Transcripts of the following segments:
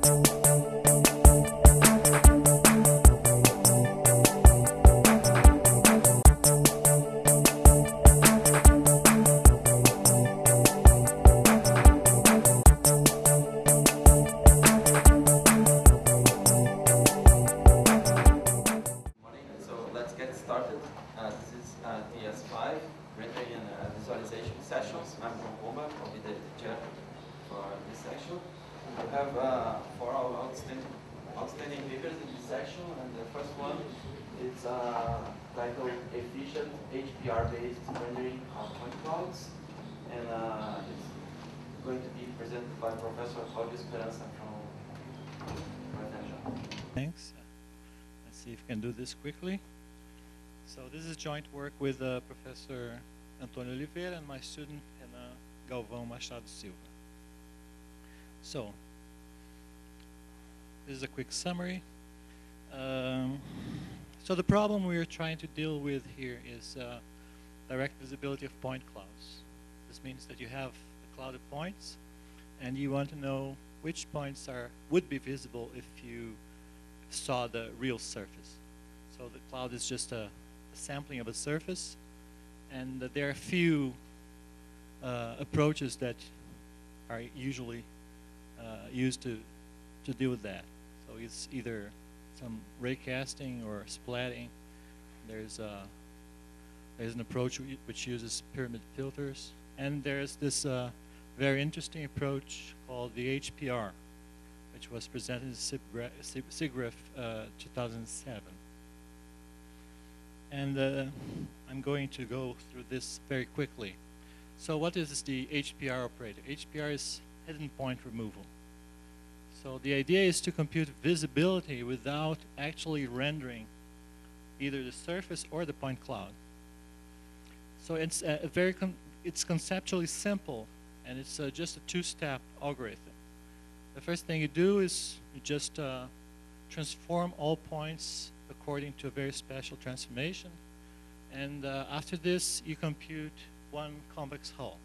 This is TS5, rendering and visualization sessions. I'm from Bomba, I'll be the chair for this section. We have 4 outstanding papers in this section, and the first one is titled Efficient HPR-based Rendering of Point Clouds, and it's going to be presented by Professor Jorge Esperanza from Rio. Thanks. Let's see if we can do this quickly. So this is joint work with Professor Antônio Oliveira and my student Renan Galvão Machado Silva. So this is a quick summary. So the problem we are trying to deal with here is direct visibility of point clouds. This means that you have a cloud of points, and you want to know which points would be visible if you saw the real surface. So the cloud is just a sampling of a surface, and there are a few approaches that are usually used to deal with that. So it's either some ray casting or splatting. There's an approach which uses pyramid filters, and there's this very interesting approach called the HPR, which was presented in CEGRAPI 2007. And I'm going to go through this very quickly. So what is the HPR operator? HPR is hidden point removal. So the idea is to compute visibility without actually rendering either the surface or the point cloud. So it's it's conceptually simple, and it's just a two-step algorithm. The first thing you do is you just transform all points according to a very special transformation, and after this you compute one convex hull.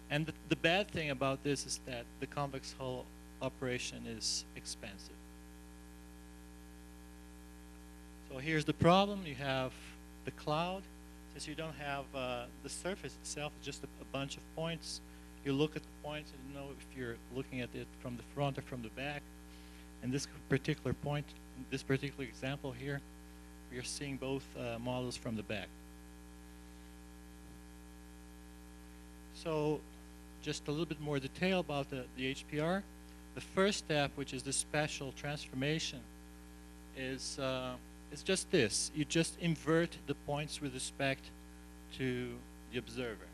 And the bad thing about this is that the convex hull operation is expensive. So here's the problem. You have the cloud. Since you don't have the surface itself, just a bunch of points, you look at the points and you know if you're looking at it from the front or from the back. And this particular point, in this particular example here, we are seeing both models from the back. So just a little bit more detail about the HPR. The first step, which is the special transformation, is just this. You just invert the points with respect to the observer.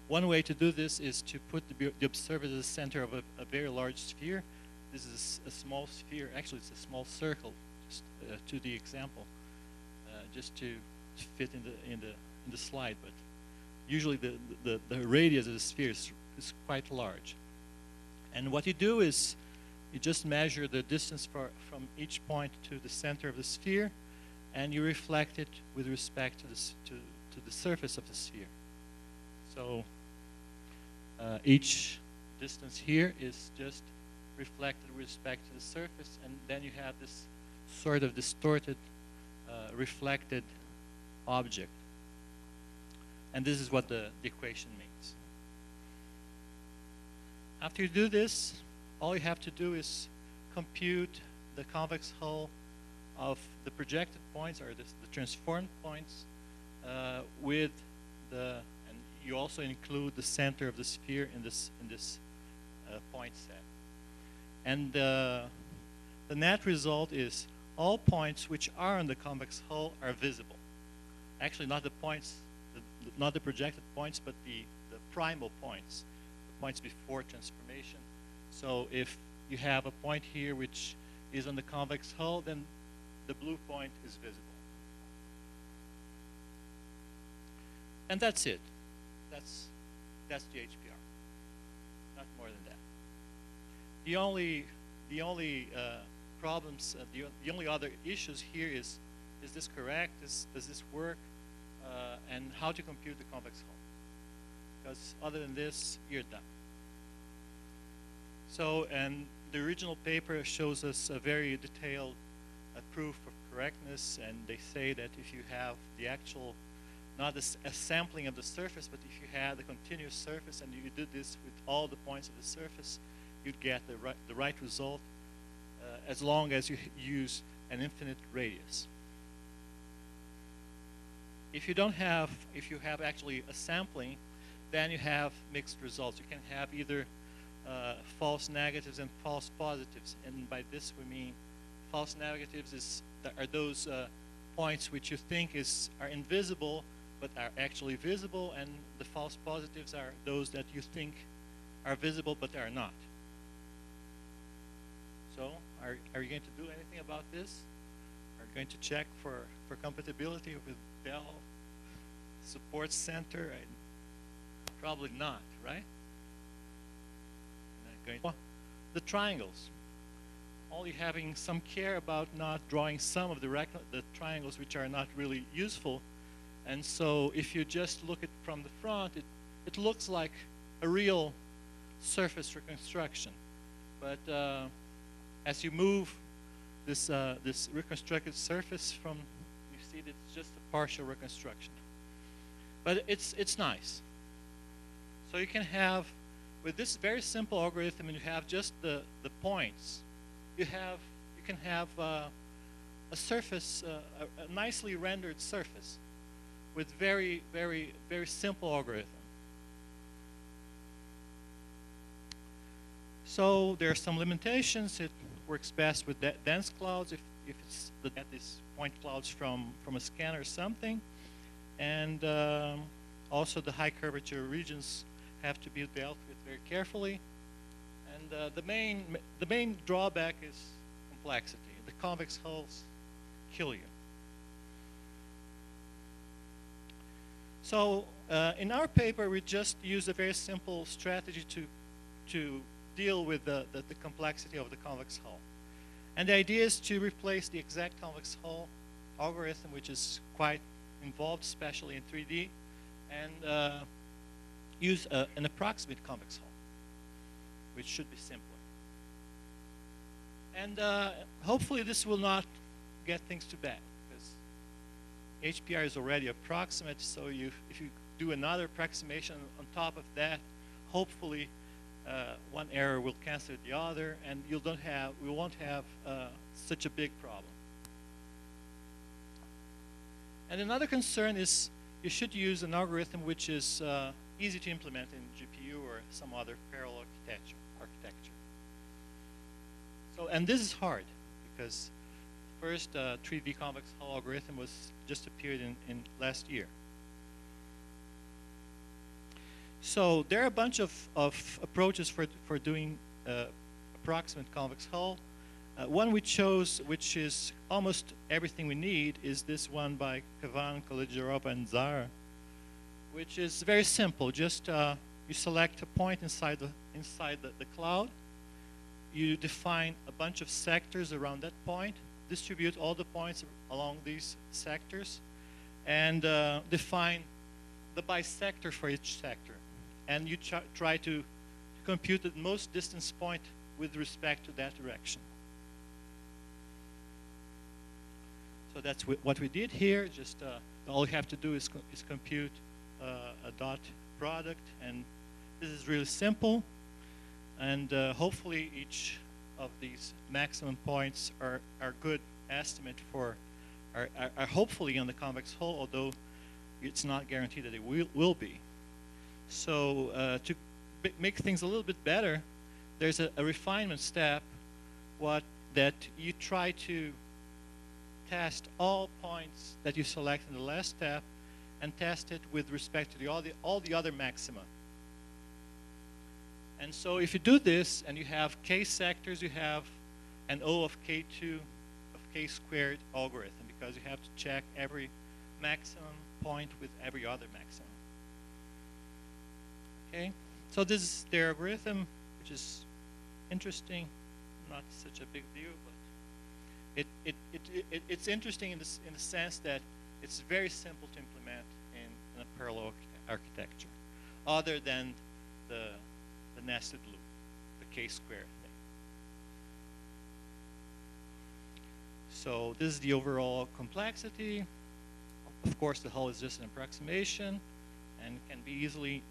One way to do this is to put the observer at the center of a very large sphere. This is a small sphere. Actually, it's a small circle. Just to the example, just to fit in the slide. But usually, the radius of the sphere is quite large. And what you do is you just measure the distance from each point to the center of the sphere, and you reflect it with respect to the surface of the sphere. So each distance here is just reflected with respect to the surface, and then you have this sort of distorted, reflected object. And this is what the equation means. After you do this, all you have to do is compute the convex hull of the projected points, or the transformed points, with and you also include the center of the sphere in this point set. And the net result is all points which are on the convex hull are visible. Actually, not the points, not the projected points, but the primal points, the points before transformation. So if you have a point here which is on the convex hull, then the blue point is visible. And that's it. That's the HPR. Not more than that. The only problems, the only other issues here is this correct? Does this work? And how to compute the convex hull? Because other than this, you're done. So, and the original paper shows us a very detailed proof of correctness, and they say that if you have the actual, not a sampling of the surface, but if you had the continuous surface and you did this with all the points of the surface, you'd get the right result as long as you use an infinite radius. If you don't have, if you have actually a sampling, then you have mixed results. You can have either false negatives and false positives, and by this we mean false negatives are those points which you think are invisible but are actually visible, and the false positives are those that you think are visible but are not. So are you going to do anything about this? Are you going to check for compatibility with Bell Support Center? Probably not, right? The triangles. Only having some care about not drawing some of the triangles which are not really useful. And so if you just look at from the front, it looks like a real surface reconstruction. But as you move this reconstructed surface from, you see that it's just a partial reconstruction. But it's nice. So you can have, with this very simple algorithm, and you have just the points, you can have a surface, a nicely rendered surface with very, very, very simple algorithm. So there are some limitations. It works best with dense clouds if it's these point clouds from a scanner or something. And also the high curvature regions have to be dealt with very carefully. And the main drawback is complexity. The convex hulls kill you. So in our paper, we just use a very simple strategy to deal with the complexity of the convex hull. And the idea is to replace the exact convex hull algorithm, which is quite involved, especially in 3D, and use an approximate convex hull, which should be simpler. And hopefully this will not get things too bad, because HPR is already approximate, so if you do another approximation on top of that, hopefully one error will cancel the other, and we won't have such a big problem. And another concern is you should use an algorithm which is easy to implement in GPU or some other parallel architecture. So, and this is hard because the first 3D convex hull algorithm just appeared in last year. So there are a bunch of approaches for doing approximate convex hull. One we chose, which is almost everything we need, is this one by Kavan, Kolijarova, and Zara, which is very simple. Just you select a point inside the cloud. You define a bunch of sectors around that point, distribute all the points along these sectors, and define the bisector for each sector. And you try to compute the most distance point with respect to that direction. So that's what we did here. Just all you have to do is compute a dot product, and this is really simple. And hopefully each of these maximum points are good estimate for, are hopefully on the convex hull, although it's not guaranteed that it will be. So to make things a little bit better, there's a refinement step that you try to test all points that you select in the last step and test it with respect to all the other maxima. And so if you do this and you have k sectors, you have an O of k2 of k squared algorithm, because you have to check every maximum point with every other maximum. Okay, so this is the algorithm, which is interesting, not such a big deal, but it's interesting in the sense that it's very simple to implement in a parallel architecture, other than the nested loop. The k-square thing. So this is the overall complexity. Of course, the hull is just an approximation and can be easily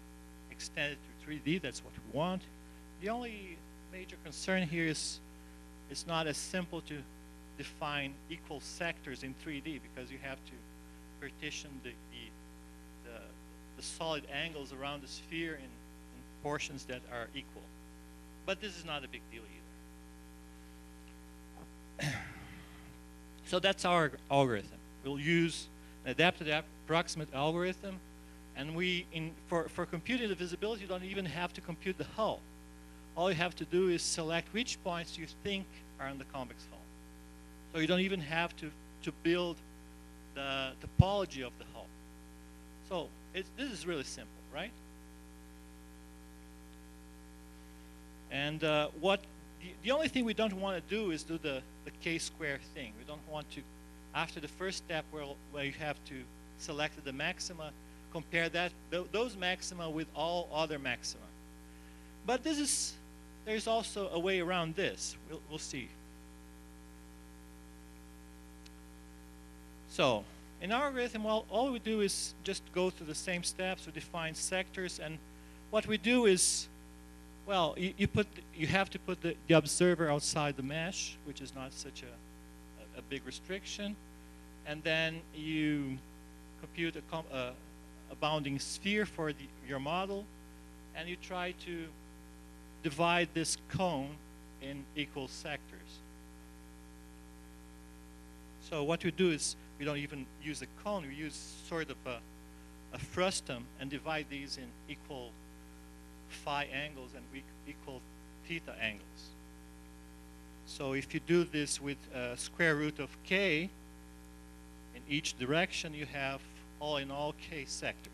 extended to 3D. That's what we want. The only major concern here is it's not as simple to define equal sectors in 3D because you have to partition the solid angles around the sphere in portions that are equal. But this is not a big deal either. So that's our algorithm. We'll use an adapted approximate algorithm, and for computing the visibility, you don't even have to compute the hull. All you have to do is select which points you think are on the convex hull. So you don't even have to build the topology of the hull. So this is really simple, right? And the only thing we don't want to do is do the k-square thing. We don't want to, after the first step where you have to select the maxima, compare those maxima with all other maxima. But there's also a way around this. We'll see. So in our algorithm, well, all we do is just go through the same steps. We define sectors, and what we do is, well, you have to put the observer outside the mesh, which is not such a big restriction, and then you compute a bounding sphere for your model, and you try to divide this cone in equal sectors. So what we do is we don't even use a cone. We use sort of a frustum and divide these in equal phi angles and equal theta angles. So if you do this with square root of k in each direction, you have all in all k sectors.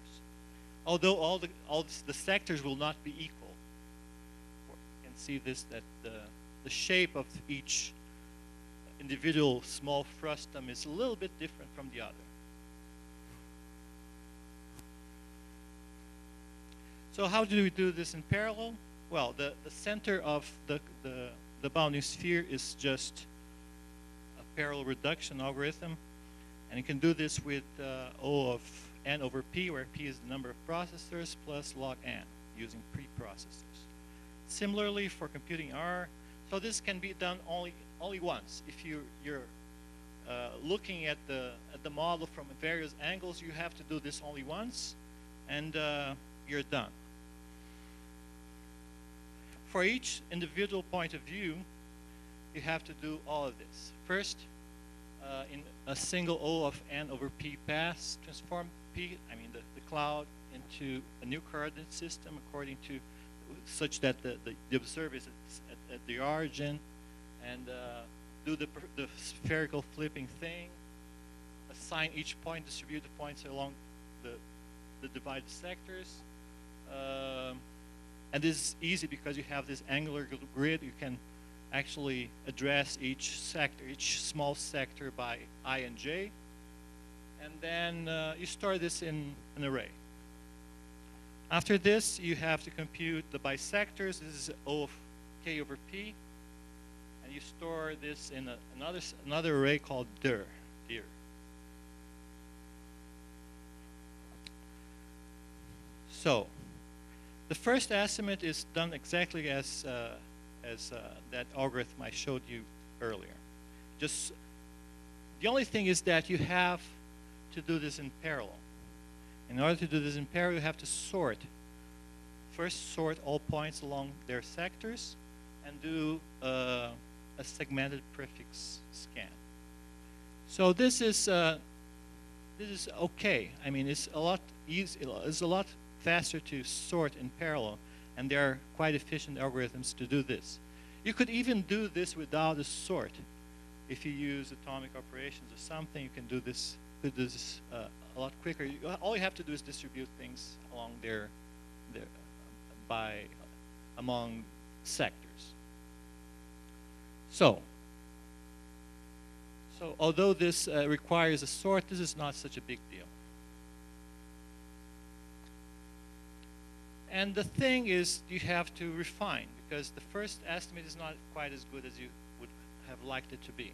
Although all the sectors will not be equal. You can see this, that the shape of each individual small frustum is a little bit different from the other. So how do we do this in parallel? Well, the center of the bounding sphere is just a parallel reduction algorithm, and you can do this with O of n over p, where p is the number of processors, plus log n, using preprocessors. Similarly, for computing R, so this can be done only once. If you're looking at the model from various angles, you have to do this only once, and you're done. For each individual point of view, you have to do all of this. First, in a single O of n over p pass, transform p, I mean the cloud, into a new coordinate system according to, such that the observer is at the origin, and do the spherical flipping thing, assign each point, distribute the points along the divided sectors. And this is easy because you have this angular grid. You can actually address each sector, each small sector by I and j. And then you store this in an array. After this, you have to compute the bisectors. This is O of k over p. And you store this in another array called dir. So the first estimate is done exactly as that algorithm I showed you earlier. Just the only thing is that you have to do this in parallel. In order to do this in parallel, you have to sort. First, sort all points along their sectors, and do a segmented prefix scan. So this is okay. I mean, it's a lot easier. It's a lot faster to sort in parallel, and there are quite efficient algorithms to do this. You could even do this without a sort. If you use atomic operations or something, you can do this a lot quicker. All you have to do is distribute things along among sectors. So although this requires a sort, this is not such a big deal. And the thing is, you have to refine, because the first estimate is not quite as good as you would have liked it to be.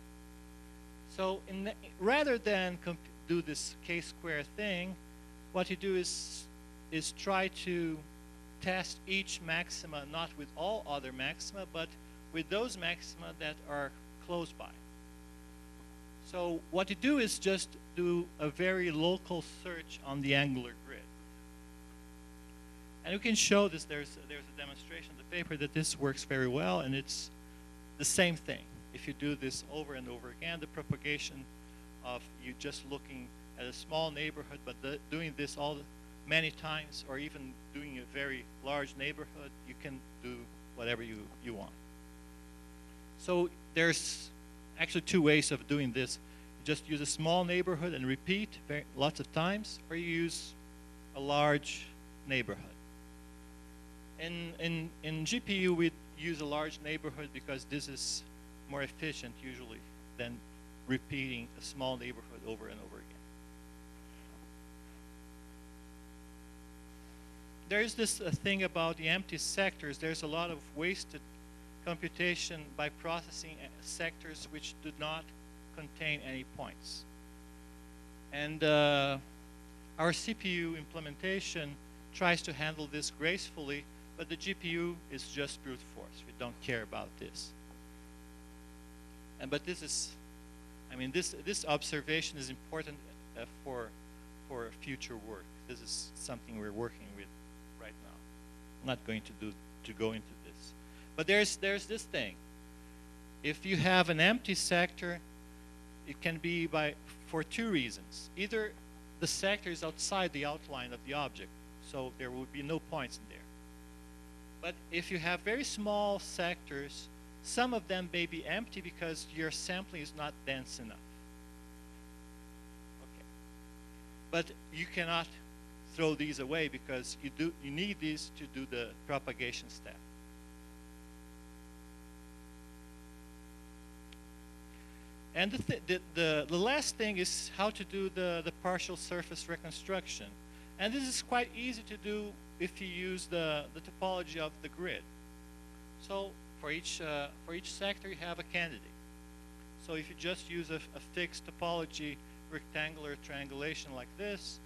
So rather than do this k-square thing, what you do is try to test each maxima not with all other maxima, but with those maxima that are close by. So what you do is just do a very local search on the angular grid. And you can show this, there's a demonstration in the paper that this works very well, and it's the same thing. If you do this over and over again, the propagation of you just looking at a small neighborhood, but doing this many times, or even doing a very large neighborhood, you can do whatever you want. So there's actually two ways of doing this. You just use a small neighborhood and repeat lots of times, or you use a large neighborhood. In GPU, we use a large neighborhood because this is more efficient usually than repeating a small neighborhood over and over again. There's this thing about the empty sectors. There's a lot of wasted computation by processing sectors which do not contain any points. And our CPU implementation tries to handle this gracefully, but the GPU is just brute force. We don't care about this. But this is, I mean, this observation is important for future work. This is something we're working with right now. I'm not going to go into this. But there's this thing. If you have an empty sector, it can be for two reasons. Either the sector is outside the outline of the object, so there would be no points in there. But if you have very small sectors, some of them may be empty because your sampling is not dense enough. Okay. But you cannot throw these away because you need these to do the propagation step. And the last thing is how to do the partial surface reconstruction. And this is quite easy to do if you use the topology of the grid. So for each sector, you have a candidate. So if you just use a fixed topology, rectangular triangulation like this,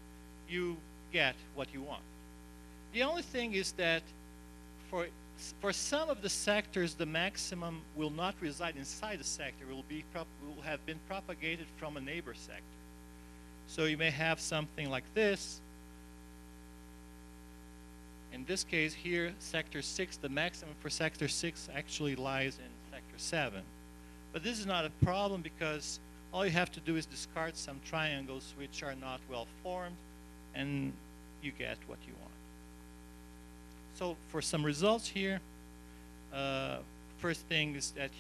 you get what you want. The only thing is that for some of the sectors, the maximum will not reside inside the sector. It will have been propagated from a neighbor sector. So you may have something like this. In this case here, sector 6, the maximum for sector 6 actually lies in sector 7. But this is not a problem because all you have to do is discard some triangles which are not well formed, and you get what you want. So for some results here, first thing is that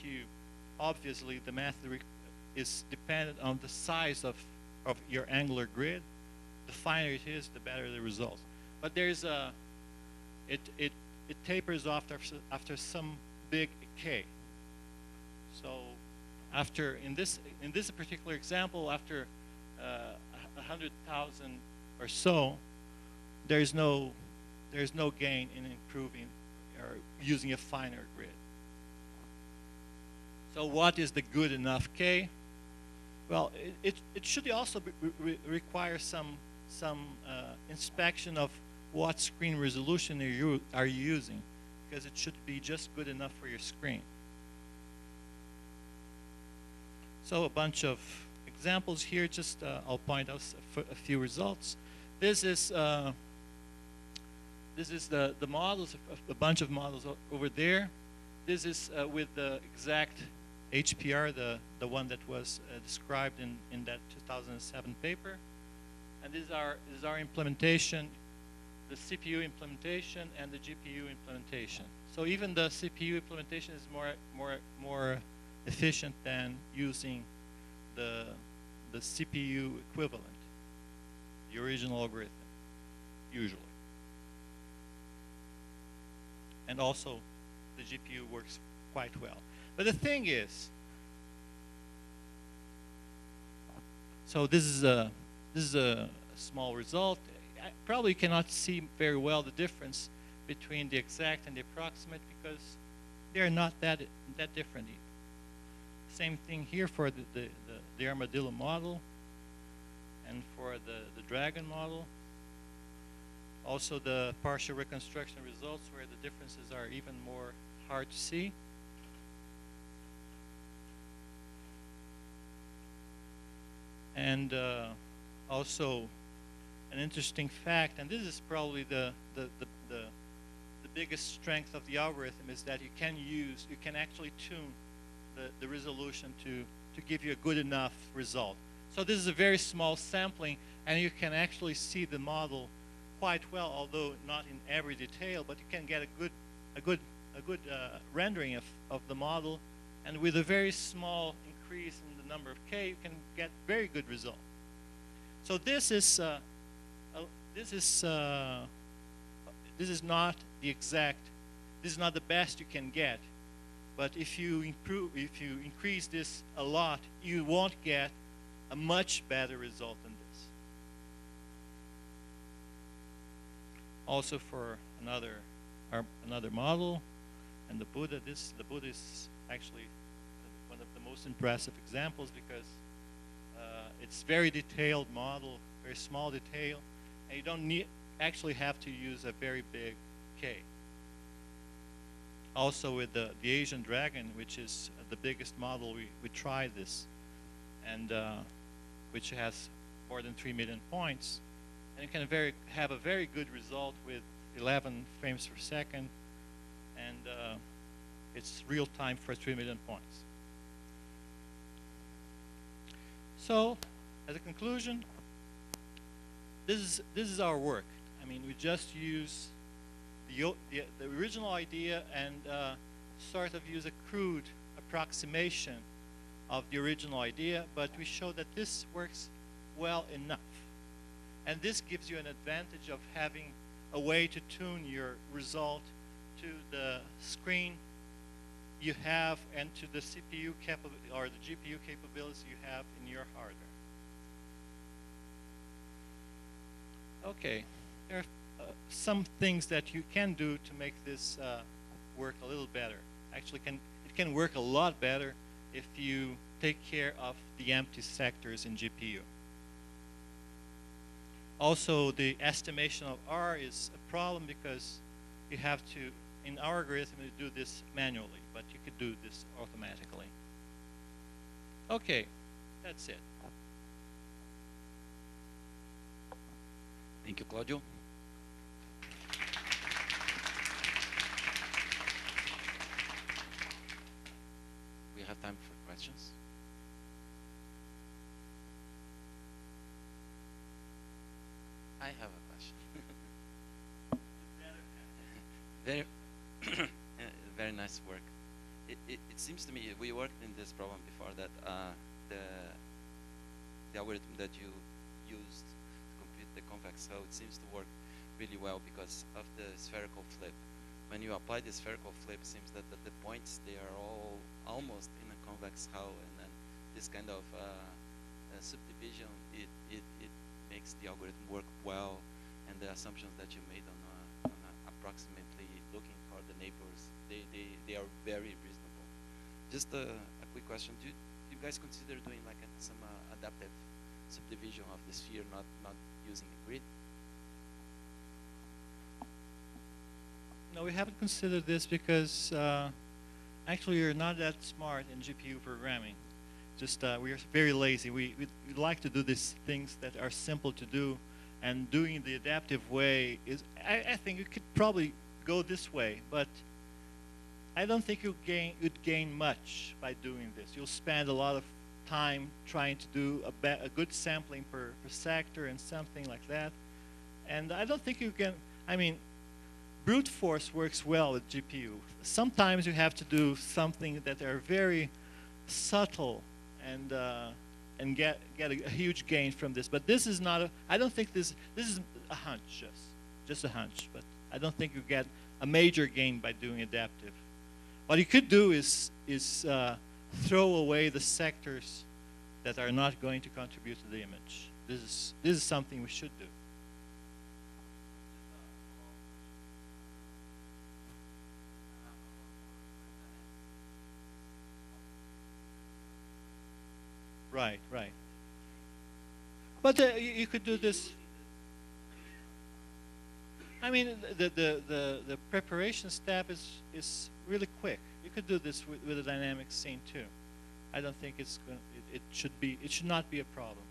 obviously the method is dependent on the size of your angular grid. The finer it is, the better the results. But there's it tapers off after some big k. So in this particular example, after 100,000 or so, there's no gain in improving or using a finer grid. So what is the good enough k? Well, it should also require some inspection of what screen resolution are you using, because it should be just good enough for your screen. So a bunch of examples here. Just I'll point out a few results. This is the models, a bunch of models over there. This is with the exact HPR, the one that was described in that 2007 paper. And this is our implementation, the CPU implementation and the GPU implementation. So even the CPU implementation is more efficient than using the CPU equivalent, the original algorithm, usually. And also, the GPU works quite well. But the thing is, so this is a small result. I probably cannot see very well the difference between the exact and the approximate because they're not that different either. Same thing here for the armadillo model and for the dragon model. Also the partial reconstruction results where the differences are even more hard to see. And also an interesting fact, and this is probably the biggest strength of the algorithm, is that you can actually tune the resolution to give you a good enough result. So this is a very small sampling, and you can actually see the model quite well, although not in every detail, but you can get a good rendering of the model, and with a very small increase in the number of K, you can get very good result. So this is not the exact, this is not the best you can get, but if you increase this a lot, you won't get a much better result than this. Also for another model, and the Buddha is actually one of the most impressive examples because it's very detailed model, very small detail, and you don't actually have to use a very big K. Also with the Asian dragon, which is the biggest model, we tried this, and which has more than 3 million points, and you can have a very good result with 11 frames per second, and it's real time for 3 million points. So, as a conclusion, this is our work. I mean, we just use the original idea and sort of use a crude approximation of the original idea, but we show that this works well enough. And this gives you an advantage of having a way to tune your result to the screen you have and to the CPU capability or the GPU capabilities you have in your hardware. Okay, there are some things that you can do to make this work a little better. Actually, it can work a lot better if you take care of the empty sectors in GPU. Also, the estimation of R is a problem because you have to, in our algorithm, you do this manually, but you could do this automatically. Okay, that's it. Thank you, Claudio. We have time for questions. I have a question. Very, very nice work. It seems to me, we worked in this problem before, that the algorithm that you used to compute the convex hull, it seems to work really well because of the spherical flip. When you apply the spherical flip, it seems that the points, they are all almost in a convex hull, and then this kind of subdivision, it makes the algorithm work well, and the assumptions that you made on approximately looking for the neighbors, they are very reasonable. Just a quick question: do you guys consider doing like some adaptive subdivision of the sphere, not using a grid? No, we haven't considered this because actually you're not that smart in GPU programming. Just we are very lazy. We like to do these things that are simple to do, and doing the adaptive way is, I think you could probably go this way, but I don't think you'd gain much by doing this. You'll spend a lot of time trying to do a good sampling per sector and something like that, and I don't think you can. I mean, brute force works well with GPU. Sometimes you have to do something that are very subtle and get a huge gain from this. But this is not I don't think this is a hunch, just a hunch. But I don't think you get a major gain by doing adaptive. What you could do is throw away the sectors that are not going to contribute to the image. This is something we should do. Right, right. But you could do this. I mean, the preparation step is really quick. You could do this with a dynamic scene too. I don't think it's going. It should not be a problem.